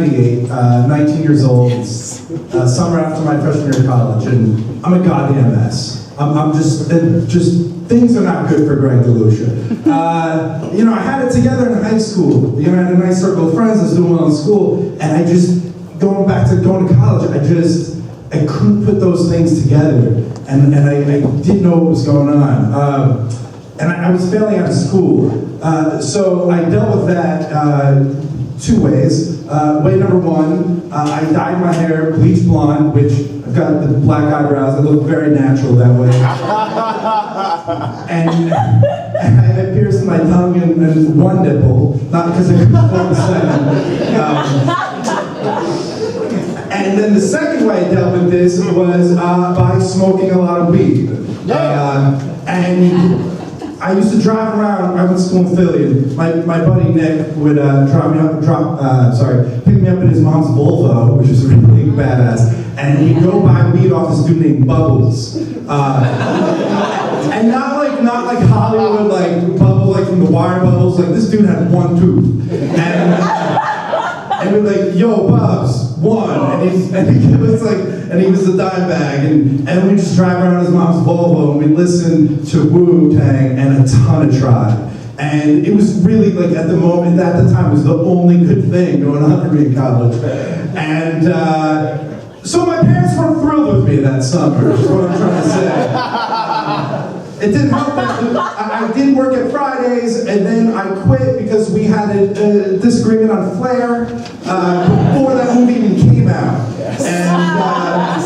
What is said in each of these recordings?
1998, 19 years old, summer after my freshman year of college, and I'm a goddamn mess. I'm just things are not good for Greg DeLucia. You know, I had it together in high school. You know, I had a nice circle of friends, I was doing well in school, and I just, going to college, I couldn't put those things together, and I didn't know what was going on. And I was failing out of school. So I dealt with that two ways. Way number one, I dyed my hair bleach blonde, which I've got the black eyebrows. I look very natural that way. And I pierced my tongue and one nipple, not because I couldn't afford the second. And then the second way I dealt with this was by smoking a lot of weed. And I used to drive around. I went to school in Philly, and my buddy Nick would pick me up in his mom's Volvo, which is really badass, and we'd go buy weed off this dude named Bubbles, and not like Hollywood, like Bubbles, like from The Wire Bubbles. Like this dude had one tooth, and we're like, "Yo, Bubs, one," and he was a dime bag, and we just drive around his mom's Volvo, and we listen to Wu-Tang and a ton of Tribe. And it was really like at the time, it was the only good thing going on for me in college. And so my parents weren't thrilled with me that summer, is what I'm trying to say. It didn't help that I did work at Fridays, and then I quit because we had a disagreement on Flair before that movie even came out. And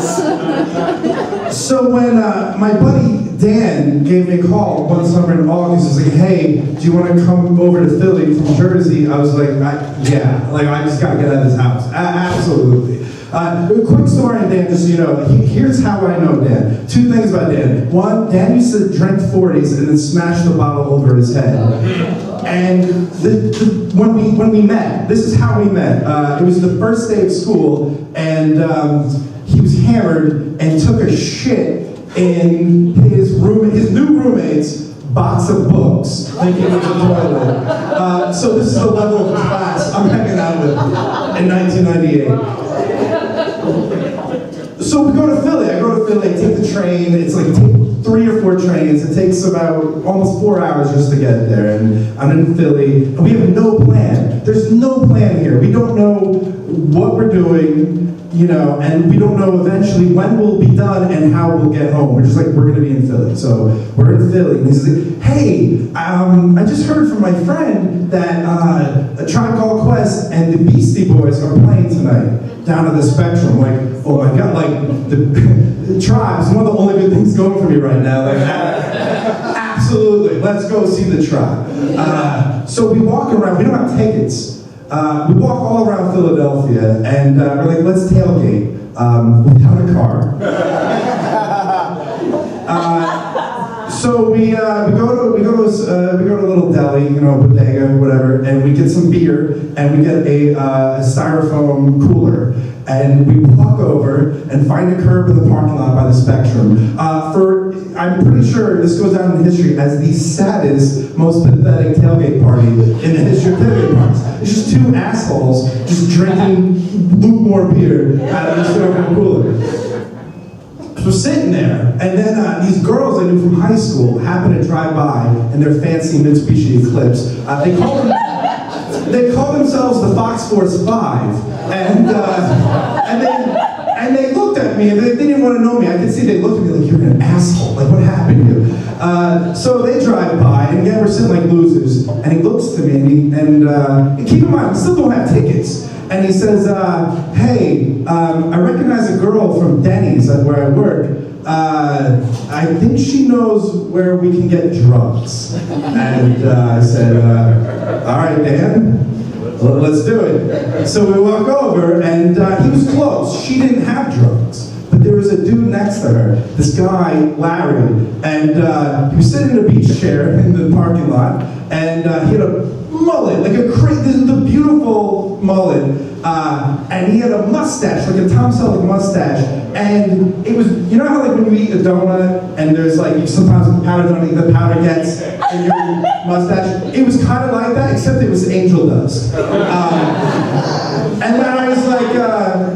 so when my buddy Dan gave me a call one summer in August, he was like, "Hey, do you want to come over to Philly from Jersey?" I was like, "Yeah, like I just gotta get out of this house." Absolutely. A quick story on Dan, just so you know. Here's how I know Dan. Two things about Dan. One, Dan used to drink 40s and then smash the bottle over his head. And when we met, this is how we met. It was the first day of school, and he was hammered and took a shit in his new roommate's box of books, thinking it was a toilet. So this is the level of class I'm hanging out with in 1998. So we go to Philly. I go to Philly, I take the train. It's like 3 or 4 trains. It takes about almost 4 hours just to get there. And I'm in Philly, and we have no plan. There's no plan here. We don't know what we're doing, you know, and we don't know eventually when we'll be done and how we'll get home. We're just like, we're gonna be in Philly. So we're in Philly, and he's like, "Hey, I just heard from my friend that A Tribe Called Quest and the Beastie Boys are playing tonight down at the Spectrum." Like, oh my God, like the Tribe is one of the only good things going for me right now. Like, absolutely, let's go see the Tribe. So we walk around, we don't have tickets. We walk all around Philadelphia, and we're like, let's tailgate without a car. So we go to a little deli, you know, bodega, whatever, and we get some beer, and we get a styrofoam cooler, and we walk over and find a curb in the parking lot by the Spectrum. I'm pretty sure this goes down in history as the saddest, most pathetic tailgate party in the history of tailgate parties. It's just 2 assholes just drinking lukewarm beer out of the styrofoam cooler. So sitting there, and then these girls I knew from high school happen to drive by in their fancy Mitsubishi Eclipse. They call themselves the Fox Force 5, and they looked at me, and they didn't want to know me. I could see they looked at me like, "You're an asshole, like what happened to you?" So they drive by, and again we're sitting like losers, and he looks to me, and keep in mind, we still don't have tickets. And he says, "Hey, I recognize a girl from Denny's where I work. I think she knows where we can get drugs." And I said, "All right, Dan, let's do it." So we walk over, and he was close. She didn't have drugs, but there was a dude next to her, this guy, Larry, and he was sitting in a beach chair in the parking lot, and he had a mullet, like this is the beautiful mullet, and he had a mustache, like a Tom Selleck mustache, and it was, you know how like when you eat a donut, and there's like, sometimes the powder donut, the powder gets in your mustache? It was kind of like that, except it was angel dust. And then I was like,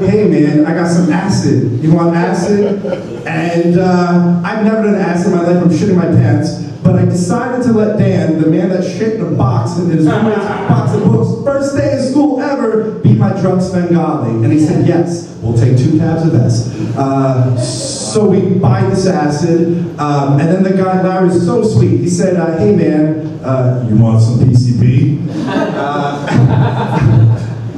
hey man, I got some acid. You want acid? And I've never done acid in my life, I'm shitting my pants. But I decided to let Dan, the man that shit in a box, in his roommate's box of books, first day of school ever, be my drug Svengali. And he said, yes, we'll take 2 tabs of acid. So we buy this acid, and then the guy, Larry's so sweet, he said, hey man, you want some PCP?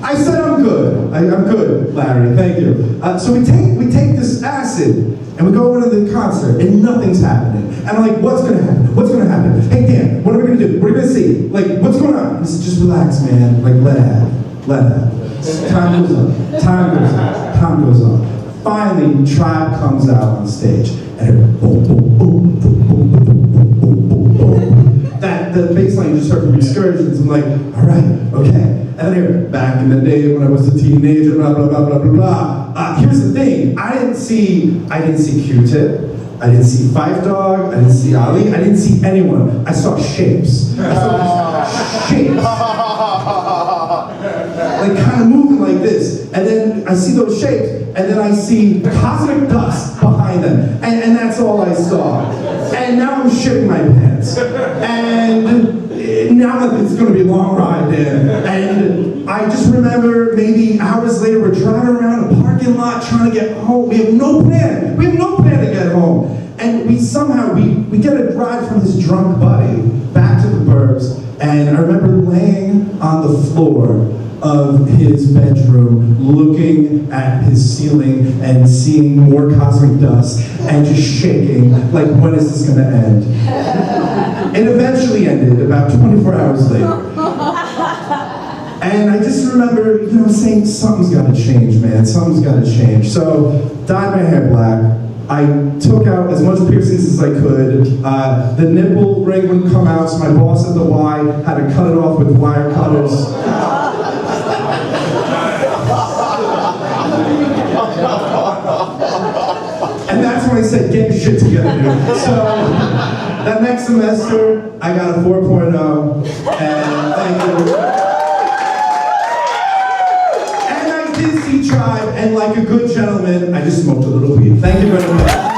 I said, I'm good. I'm good, Larry, thank you. So we take this acid, and we go over to the concert, and nothing's happening. And I'm like, what's gonna happen? What's gonna happen? Hey Dan, what are we gonna do? What are we gonna see? Like, what's going on? He said, just relax, man. Like, let it happen. Let it happen. Time goes on. Time goes on. Time goes on. Finally, Tribe comes out on stage, and boom, boom, boom, boom, boom, boom, boom, boom, boom, boom. The bass line you just heard from Excursions. I'm like, all right, okay. And then here, back in the day when I was a teenager, blah, blah, blah, blah, blah, blah. Here's the thing, I didn't see Q-Tip, I didn't see Five Dog, I didn't see Ali, I didn't see anyone. I saw shapes. I saw shapes. Like kind of moving like this. And then I see those shapes, and then I see cosmic dust behind them. And that's all I saw. And now I'm shitting my pants. And now it's going to be a long ride there. And I just remember maybe hours later, we're driving around a parking lot trying to get home. We have no plan. We have no plan to get home. And we somehow, we get a ride from this drunk buddy back to the burbs. And I remember laying on the floor of his bedroom, looking at his ceiling and seeing more cosmic dust and just shaking, like, when is this gonna end? It eventually ended about 24 hours later. And I just remember, saying something's gotta change, man, something's gotta change. So, dyed my hair black. I took out as much piercings as I could. The nipple ring wouldn't come out, so my boss at the Y had to cut it off with wire cutters. And that's when I said, get your shit together, dude. So, that next semester, I got a 4.0, and thank you. And I did see Tribe, and like a good gentleman, I just smoked a little weed. Thank you very much.